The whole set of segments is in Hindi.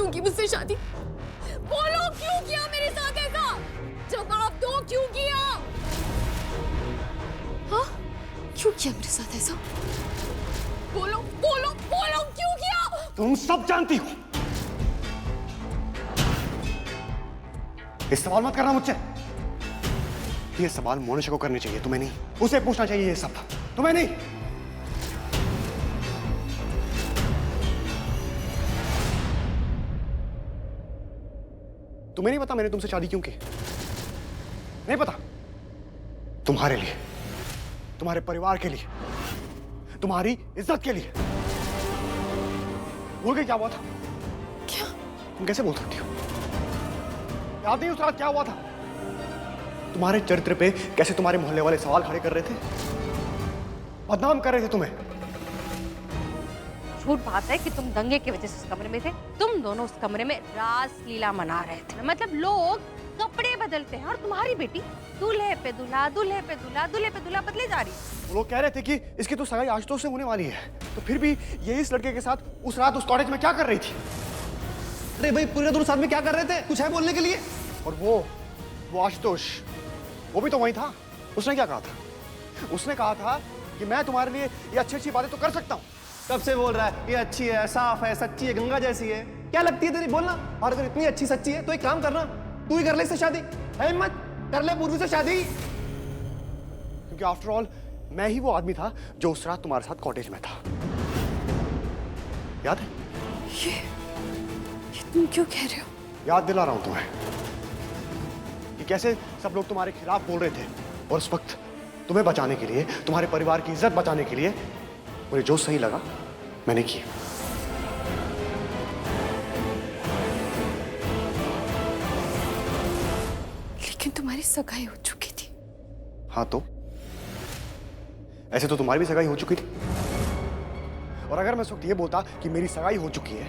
क्यों की मुझसे शादी? बोलो क्यों किया मेरे साथ ऐसा? जवाब दो, क्यों किया? हाँ, क्यों किया मेरे साथ ऐसा? बोलो बोलो बोलो, क्यों किया? तुम सब जानती हो। ये सवाल मत करना मुझसे। ये सवाल मोनिशा को करने चाहिए, तुम्हें नहीं। उसे पूछना चाहिए ये सब, तुम्हें नहीं। तुम्हें नहीं पता मैंने तुमसे शादी क्यों की? नहीं पता? तुम्हारे लिए, तुम्हारे परिवार के लिए, तुम्हारी इज्जत के लिए। भूल गई क्या हुआ था? क्या? तुम कैसे बोल सकती हो? याद नहीं उस रात क्या हुआ था? तुम्हारे चरित्र पे कैसे तुम्हारे मोहल्ले वाले सवाल खड़े कर रहे थे, बदनाम कर रहे थे तुम्हें। झूठ बात है कि तुम दंगे की वजह से उस कमरे में थे। तुम दोनों उस कमरे में रास लीला मना रहे थे। मतलब लोग कपड़े बदलते हैं और तुम्हारी बेटी दूल्हे पे दूल्हा, दूल्हे पे दूल्हा, दूल्हे पे दूल्हा बदले जा रही है। वो लोग कह रहे थे कि इसकी तो सगाई आज तो से होने वाली है, तो फिर भी ये इस लड़के के साथ उस रात उस कॉटेज में क्या कर रही थी? अरे भाई, पूरे दोनों साथ में क्या कर रहे थे? कुछ है बोलने के लिए? और वो आशुतोष, वो भी तो वही था। उसने क्या कहा था? उसने कहा था कि मैं तुम्हारे लिए ये अच्छी अच्छी बातें तो कर सकता हूँ। कब से बोल रहा है ये अच्छी है, साफ है, सच्ची है, गंगा जैसी है? क्या लगती है तेरी? बोलना। और अगर इतनी अच्छी सच्ची है तो एक काम करना, तू ही कर ले इससे शादी। है हिम्मत? कर ले पूर्वी से शादी। क्योंकि आफ्टर ऑल मैं ही वो आदमी था जो उस रात तुम्हारे साथ कॉटेज में था, याद है? ये तुम क्यों कह रहे हो? याद दिला रहा हूं तुम्हें कि कैसे सब लोग तुम्हारे खिलाफ बोल रहे थे, और उस वक्त तुम्हें बचाने के लिए, तुम्हारे परिवार की इज्जत बचाने के लिए मुझे जो सही लगा मैंने किया। लेकिन तुम्हारी सगाई हो चुकी थी। हाँ तो ऐसे तो तुम्हारी भी सगाई हो चुकी थी, और अगर मैं इस वक्त ये बोलता कि मेरी सगाई हो चुकी है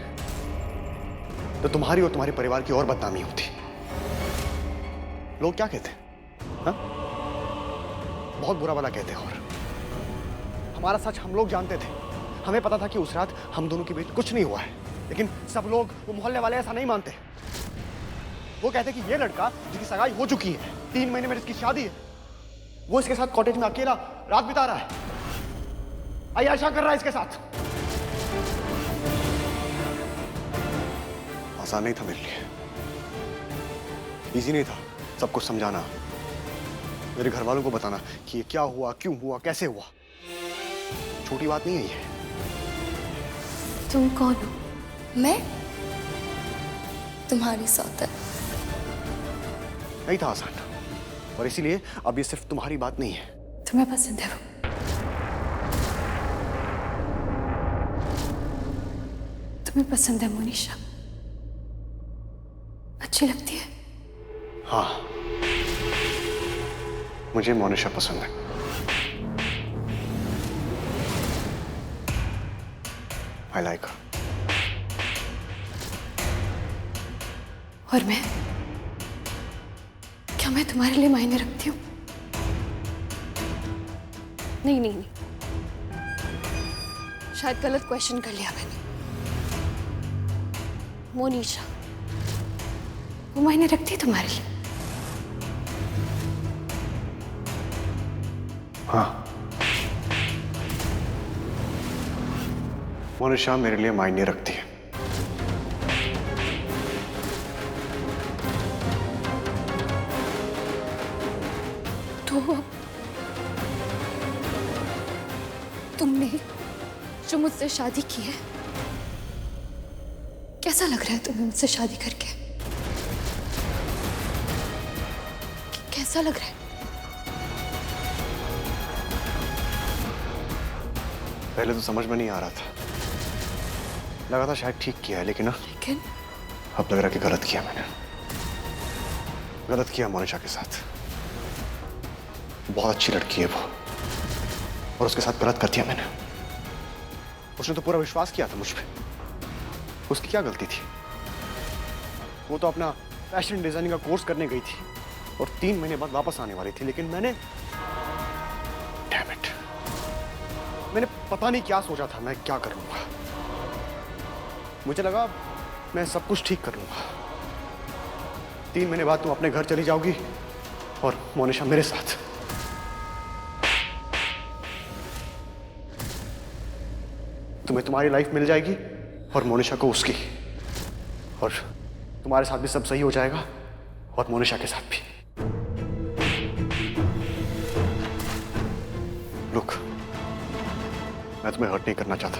तो तुम्हारी और तुम्हारे परिवार की और बदनामी होती। लोग क्या कहते हैं? हाँ? बहुत बुरा भला कहते हैं। और हमारा सच हम लोग जानते थे। हमें पता था कि उस रात हम दोनों के बीच कुछ नहीं हुआ है, लेकिन सब लोग, वो मोहल्ले वाले ऐसा नहीं मानते। वो कहते कि ये लड़का जिसकी सगाई हो चुकी है, 3 महीने में जिसकी शादी है, वो इसके साथ कॉटेज में अकेला रात बिता रहा है, अय्याशा कर रहा है इसके साथ। आसान नहीं था मेरे लिए, इजी नहीं था सब कुछ समझाना, मेरे घर वालों को बताना कि ये क्या हुआ, क्यों हुआ, कैसे हुआ। छोटी बात नहीं है ये। तुम कौन हो? मैं तुम्हारी सौतेली। नहीं था आसान, और इसीलिए अब ये सिर्फ तुम्हारी बात नहीं है। तुम्हें पसंद है वो? तुम्हें पसंद है मोनिशा? अच्छी लगती है? हाँ, मुझे मोनिशा पसंद है। I like her. और मैं? क्या मैं तुम्हारे लिए मायने रखती हूँ? नहीं नहीं नहीं, शायद गलत क्वेश्चन कर लिया मैंने। मोनिशा वो मायने रखती है तुम्हारे लिए? हाँ, मोनिशा मेरे लिए मायने रखती है। तो अब तुमने जो मुझसे शादी की है, कैसा लग रहा है तुम्हें मुझसे शादी करके? कैसा लग रहा है? पहले तो समझ में नहीं आ रहा था, लगा था शायद ठीक किया है, लेकिन अब लग रहा कि गलत किया मैंने। गलत किया मोनिशा के साथ। बहुत अच्छी लड़की है वो, और उसके साथ गलत कर दिया मैंने। उसने तो पूरा विश्वास किया था मुझ पे। उसकी क्या गलती थी? वो तो अपना फैशन डिजाइनिंग का कोर्स करने गई थी और 3 महीने बाद वापस आने वाली थी, लेकिन मैंने डैम इट, मैंने पता नहीं क्या सोचा था मैं क्या करूंगा। मुझे लगा मैं सब कुछ ठीक कर लूंगा। 3 महीने बाद तुम अपने घर चली जाओगी और मोनिशा मेरे साथ। तुम्हें तुम्हारी लाइफ मिल जाएगी और मोनिशा को उसकी, और तुम्हारे साथ भी सब सही हो जाएगा और मोनिशा के साथ भी। लुक, मैं तुम्हें हर्ट नहीं करना चाहता,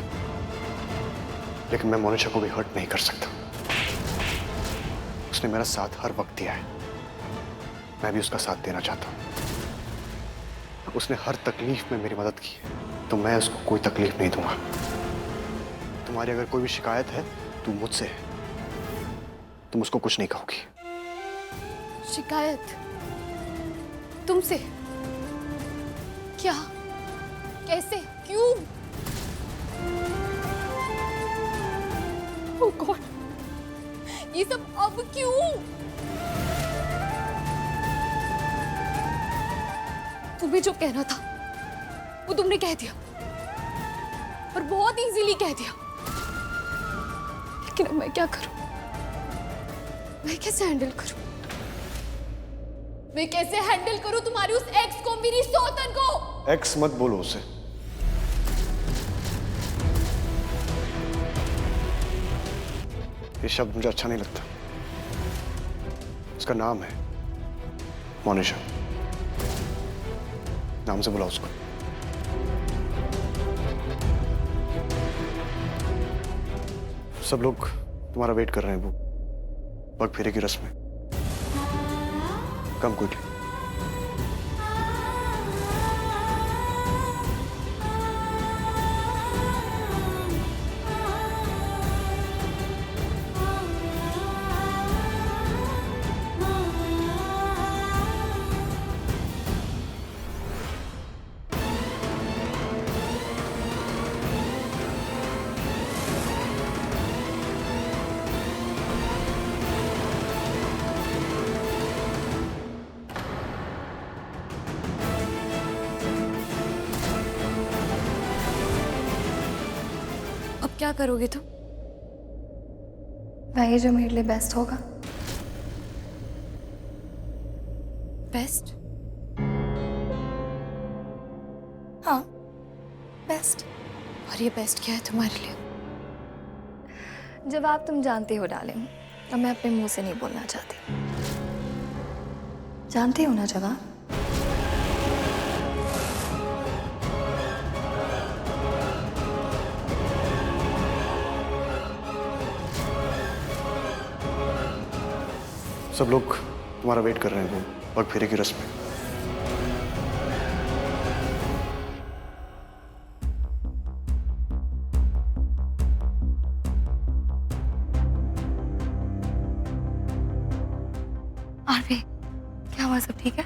लेकिन मैं मोनिशा को भी हर्ट नहीं कर सकता। उसने मेरा साथ हर वक्त दिया है, मैं भी उसका साथ देना चाहता हूं। उसने हर तकलीफ में मेरी मदद की है, तो मैं उसको कोई तकलीफ नहीं दूंगा। तुम्हारी अगर कोई भी शिकायत है तो मुझसे है, तुम उसको कुछ नहीं कहोगी। शिकायत तुमसे? क्या? कैसे? क्यों? ओह गॉड, ये सब अब क्यों? तुम्हें जो कहना था वो तुमने कह दिया, और बहुत इजीली कह दिया। लेकिन अब मैं क्या करूं? मैं कैसे हैंडल करूं? मैं कैसे हैंडल करूं तुम्हारी उस एक्स को, मेरी सौतन को? एक्स मत बोलो उसे। ये शब्द मुझे अच्छा नहीं लगता। उसका नाम है मोनिशा, नाम से बुलाओ उसको। सब लोग तुम्हारा वेट कर रहे हैं। वो पग फेरे की रस्म है। कम क्विकली। क्या करोगे तुम? वही जो मेरे लिए बेस्ट होगा। बेस्ट? हाँ, बेस्ट। और ये बेस्ट क्या है तुम्हारे लिए? जवाब तुम जानते हो डार्लिंग, अब मैं अपने मुंह से नहीं बोलना चाहती। जानती हो ना जवाब? सब लोग तुम्हारा वेट कर रहे हैं। वो पग फेरे की रस्म है। आरवी, क्या हुआ? सब ठीक है?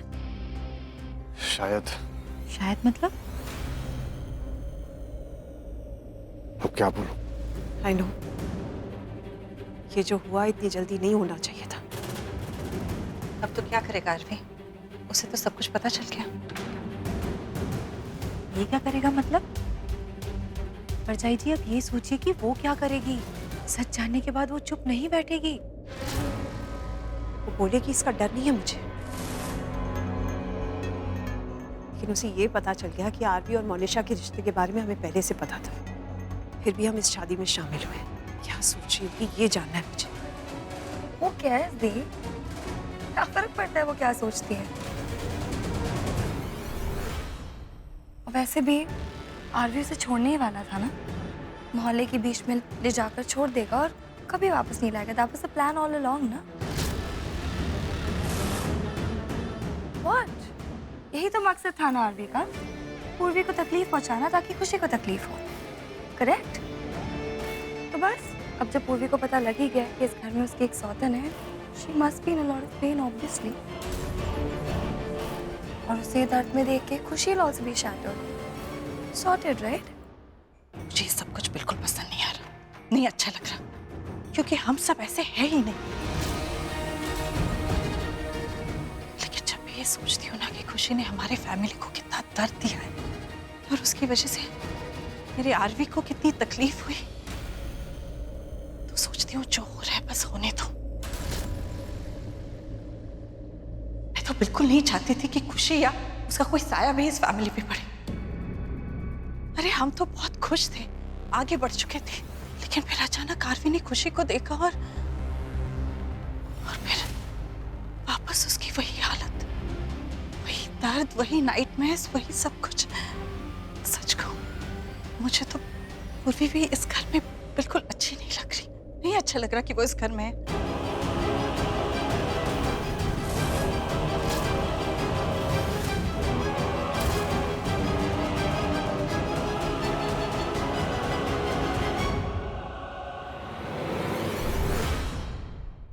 शायद। शायद मतलब? अब क्या बोलूं? आई नो, ये जो हुआ इतनी जल्दी नहीं होना चाहिए था। अब तो क्या करेगा आरवी? उसे तो सब कुछ पता चल गया। ये क्या करेगा मतलब? परजाई जी, अब ये सोचिए कि वो क्या करेगी। सच जानने के बाद वो चुप नहीं बैठेगी। वो बोलेगी इसका डर नहीं है मुझे, लेकिन उसे ये पता चल गया कि आरवी और मोनिशा के रिश्ते के बारे में हमें पहले से पता था, फिर भी हम इस शादी में शामिल हुए। क्या सोच रही होगी ये जानना है मुझे। वो क्या है दी? क्या फर्क पड़ता है वो क्या सोचती है? और वैसे भी आरवी उसे छोड़ने ही वाला था ना। मोहल्ले के बीच में ले जाकर छोड़ देगा और कभी वापस नहीं लाएगा। That was the plan all along ना। व्हाट? यही तो मकसद था ना आरवी का, पूर्वी को तकलीफ पहुंचाना ताकि खुशी को तकलीफ हो। करेक्ट? तो बस अब जब पूर्वी को पता लग ही गया कि इस घर में उसकी एक सौतन है, she must be in a lot of pain obviously। और उसे दर्द में देख के खुशी will also be shattered। Sorted, right? मुझे ये सब कुछ बिल्कुल पसंद नहीं आ रहा, नहीं अच्छा लग रहा, क्योंकि हम सब ऐसे हैं ही नहीं। लेकिन जब मैं ये सोचती हूँ ना कि खुशी ने हमारे फैमिली को कितना दर्द दिया है और उसकी वजह से मेरे आरवी को कितनी तकलीफ हुई, तो सोचती हूँ जो हो रहा है बस होने दो। मैं तो बिल्कुल नहीं चाहती थी कि खुशी या उसका कोई साया भी इस फैमिली पे पड़े। अरे हम तो बहुत खुश थे, आगे बढ़ चुके थे, लेकिन फिर अचानक आरवी ने खुशी को देखा और फिर वापस उसकी वही हालत, वही दर्द, वही नाइटमेयर्स, वही सब कुछ। सच कहूं मुझे तो पूर्वी भी इस घर में बिल्कुल अच्छी नहीं लग रही। नहीं अच्छा लग रहा कि वो इस घर में है।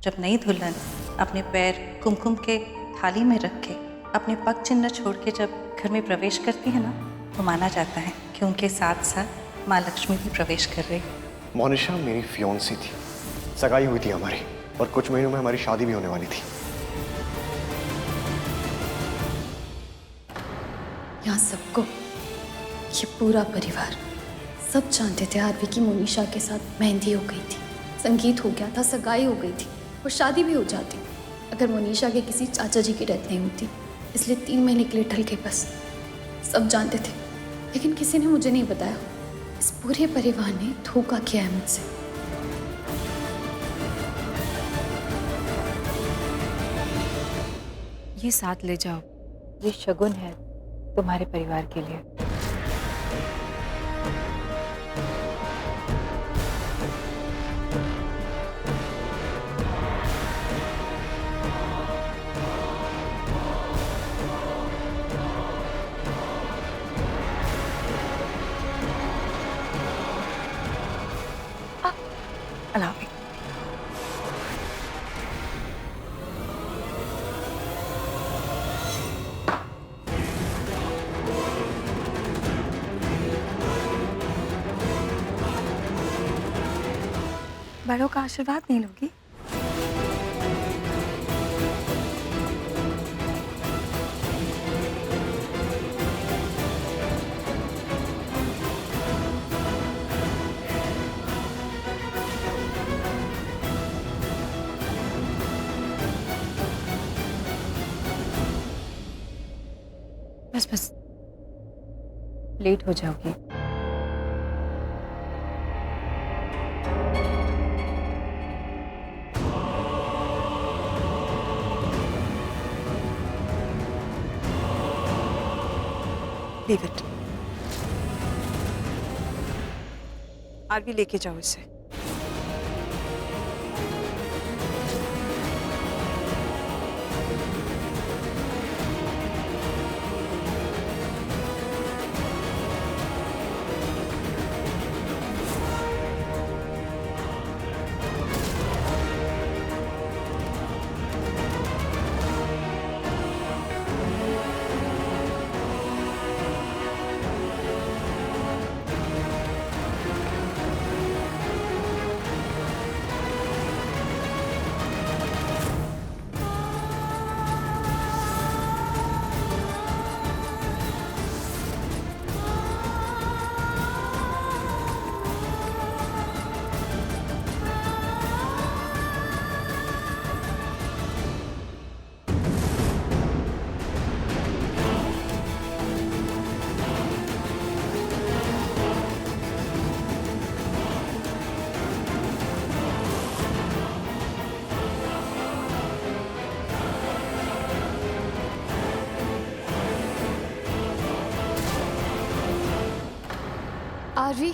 जब नई दुल्हन अपने पैर कुमकुम के थाली में रख के अपने पग चिन्ह छोड़ के जब घर में प्रवेश करती है ना, तो माना जाता है कि उनके साथ साथ माँ लक्ष्मी भी प्रवेश कर रही। मोनिशा मेरी फियोन्सी थी, सगाई हुई थी हमारी और कुछ महीनों में हमारी शादी भी होने वाली थी। यहाँ सबको, ये पूरा परिवार, सब जानते थे आरवी की मोनिशा के साथ मेहंदी हो गई थी, संगीत हो गया था, सगाई हो गई थी और शादी भी हो जाती अगर मोनिशा के किसी चाचा जी की डेथ नहीं होती। इसलिए 3 महीने के लिए टल के बस। सब जानते थे, लेकिन किसी ने मुझे नहीं बताया। इस पूरे परिवार ने धोखा किया है मुझसे। ये साथ ले जाओ, ये शगुन है तुम्हारे परिवार के लिए। Allow me. बड़ों का आशीर्वाद नहीं लोगी? बस बस, लेट हो जाओगी। Leave it. आरवी लेके जाओ इसे। आरवी,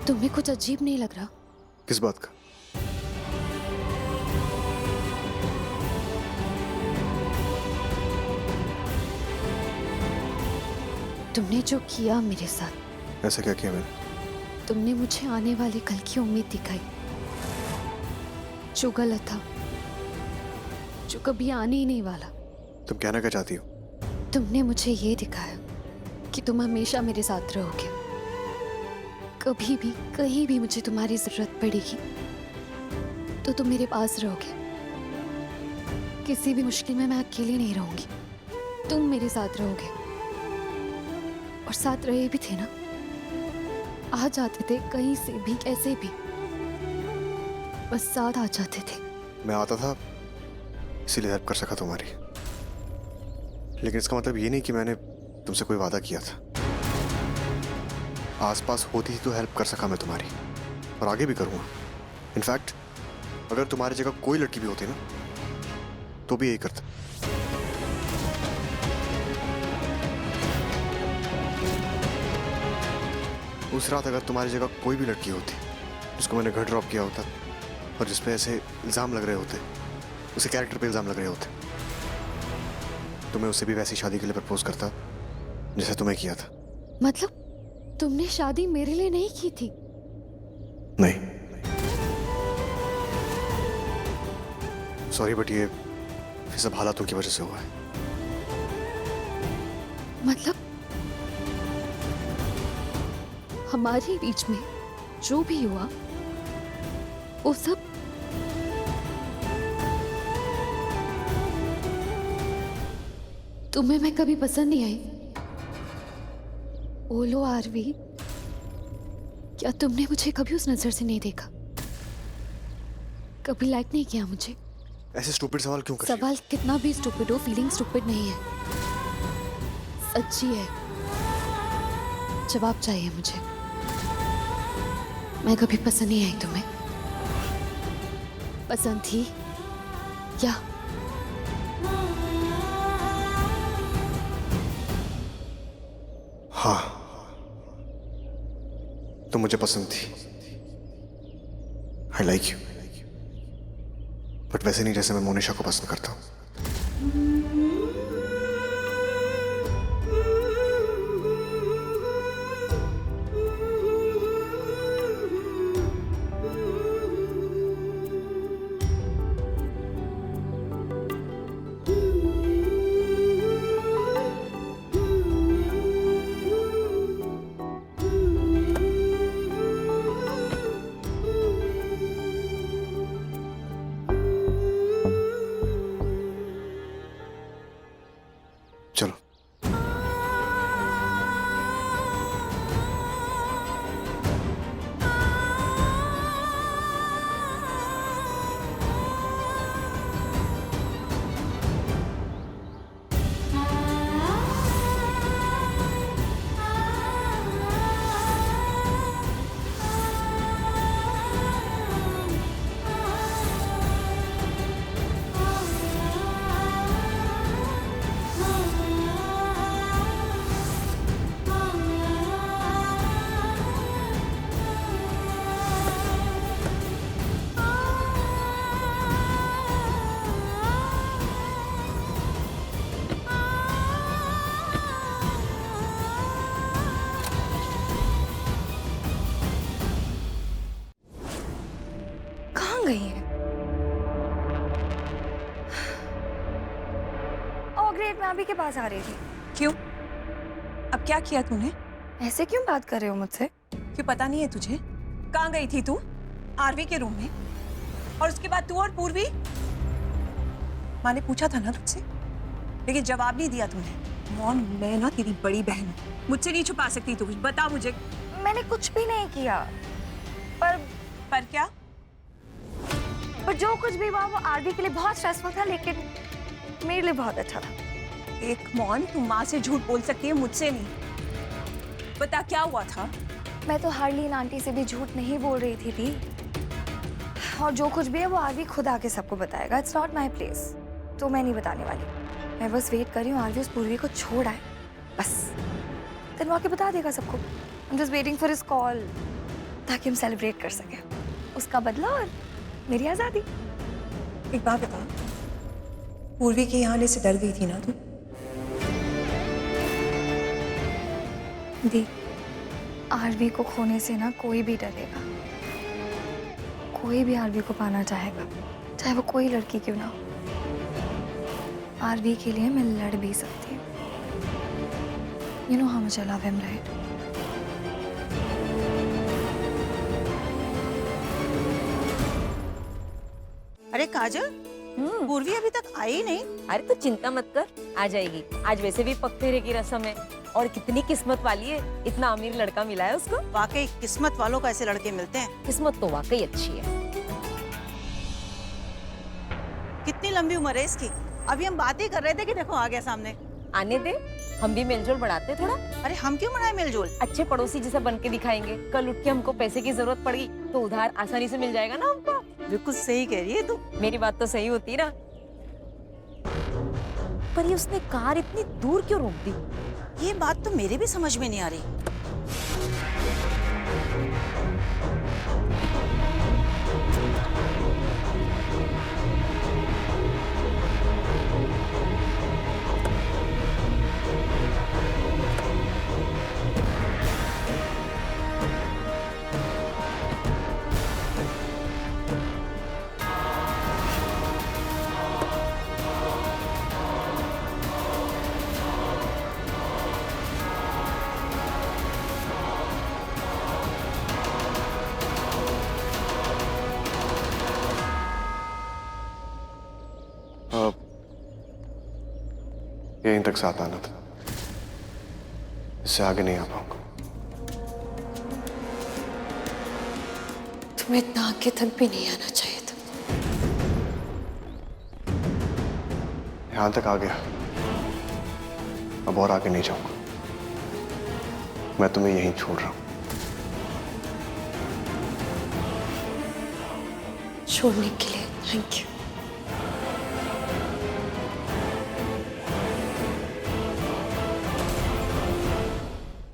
तुम्हें कुछ अजीब नहीं लग रहा? किस बात का? तुमने जो किया मेरे साथ। ऐसा क्या किया मैंने? तुमने मुझे आने वाले कल की उम्मीद दिखाई, जो गलत था, जो कभी आने ही नहीं वाला। तुम कहना क्या चाहती हो? तुमने मुझे ये दिखाया कि तुम हमेशा मेरे साथ रहोगे। कभी भी कहीं भी मुझे तुम्हारी जरूरत पड़ेगी तो तुम मेरे पास रहोगे। किसी भी मुश्किल में मैं अकेली नहीं रहूंगी, तुम मेरे साथ रहोगे। और साथ रहे भी थे ना, आ जाते थे कहीं से भी कैसे भी, बस साथ आ जाते थे। मैं आता था इसीलिए हेल्प कर सका तुम्हारी, लेकिन इसका मतलब ये नहीं कि मैंने तुमसे कोई वादा किया था। आसपास होती थी तो हेल्प कर सका मैं तुम्हारी, और आगे भी करूंगा। इनफैक्ट अगर तुम्हारी जगह कोई लड़की भी होती ना तो भी यही करता। उस रात अगर तुम्हारी जगह कोई भी लड़की होती जिसको मैंने घर ड्रॉप किया होता और जिस पे ऐसे इल्ज़ाम लग रहे होते, उसे कैरेक्टर पे इल्ज़ाम लग रहे होते, तो मैं उससे भी वैसी शादी के लिए प्रपोज करता जैसे तुम्हें किया था। मतलब तुमने शादी मेरे लिए नहीं की थी? नहीं, सॉरी, बट ये सब हालातों की वजह से हुआ है। मतलब हमारे बीच में जो भी हुआ वो सब तुम्हें मैं कभी पसंद नहीं आई? बोलो आरवी, क्या तुमने मुझे कभी उस नजर से नहीं देखा? कभी लाइक नहीं किया मुझे? ऐसे स्टूपिड सवाल क्यों कर रही हो? सवाल कितना भी स्टूपिड हो, फीलिंग स्टूपिड नहीं है, सच्ची है। जवाब चाहिए मुझे। मैं कभी पसंद नहीं आई तुम्हें? पसंद थी या हाँ, तो मुझे पसंद थी। आई लाइक यू, बट वैसे नहीं जैसे मैं मोनिशा को पसंद करता हूँ। चलो। गई है? ओ ग्रेट, मैं अभी के पास आ रही थी। क्यों? अब क्या किया तूने? ऐसे क्यों बात कर रहे हो मुझसे? क्यों पता नहीं है तुझे? कहाँ गई थी तू? आरवी के रूम में। और उसके बाद तू और पूर्वी? माँ ने पूछा था ना तुझसे, लेकिन जवाब नहीं दिया तूने। मॉम, मैं ना तेरी बड़ी बहन हूँ, मुझसे नहीं छुपा सकती तू कुछ। बता मुझे। मैंने कुछ भी नहीं किया। पर क्या? पर जो कुछ भी हुआ वो आरवी के लिए बहुत स्ट्रेसफुल था, लेकिन मेरे लिए बहुत अच्छा था। एक मॉन, तू माँ से झूठ बोल सकती है, मुझसे नहीं। बता क्या हुआ था? मैं तो हार्लीन आंटी से भी झूठ नहीं बोल रही थी दी। और जो कुछ भी है वो आरवी खुद आके सबको बताएगा। इट्स नॉट माई प्लेस, तो मैं नहीं बताने वाली। मैं बस वेट कर रही हूँ आरवी उस पूर्वी को छोड़ आए, बस। फिर वो आके बता देगा सबको। I am just waiting for his call, ताकि हम सेलिब्रेट कर सकें उसका बदला और मेरी आज़ादी। एक बात बता, पूर्वी के यहाँ आने से डर गई थी ना तू? दी, आरवी को खोने से ना कोई भी डरेगा। कोई भी आरवी को पाना चाहेगा, चाहे वो कोई लड़की क्यों ना हो। आरवी के लिए मैं लड़ भी सकती हूँ। You know how much I love him, right? अरे काजल, पूर्वी अभी तक आई नहीं। अरे तो चिंता मत कर, आ जाएगी। आज वैसे भी पग फेरे की रस्म है, और कितनी किस्मत वाली है, इतना अमीर लड़का मिला है उसको। वाकई किस्मत वालों को ऐसे लड़के मिलते हैं। किस्मत तो वाकई अच्छी है। कितनी लंबी उम्र है इसकी। अभी हम बात ही कर रहे थे कि देखो आ गया सामने। आने दे, हम भी मेलजोल बढ़ाते हैं थोड़ा। अरे हम क्यों बनाए मेलजोल? अच्छे पड़ोसी जैसा बन के दिखाएंगे। कल उठ के हमको पैसे की जरूरत पड़ी तो उधार आसानी से मिल जाएगा ना हमको। बिल्कुल सही कह रही है तू। मेरी बात तो सही होती ना। पर ये उसने कार इतनी दूर क्यों रोक दी? ये बात तो मेरे भी समझ में नहीं आ रही। यहीं तक साथ आना था, इससे आगे नहीं आ पाऊंगा। तुम्हें इतना आगे तक भी नहीं आना चाहिए था। यहां तक आ गया, अब और आगे नहीं जाऊंगा। मैं तुम्हें यहीं छोड़ रहा हूं। छोड़ने के लिए थैंक यू।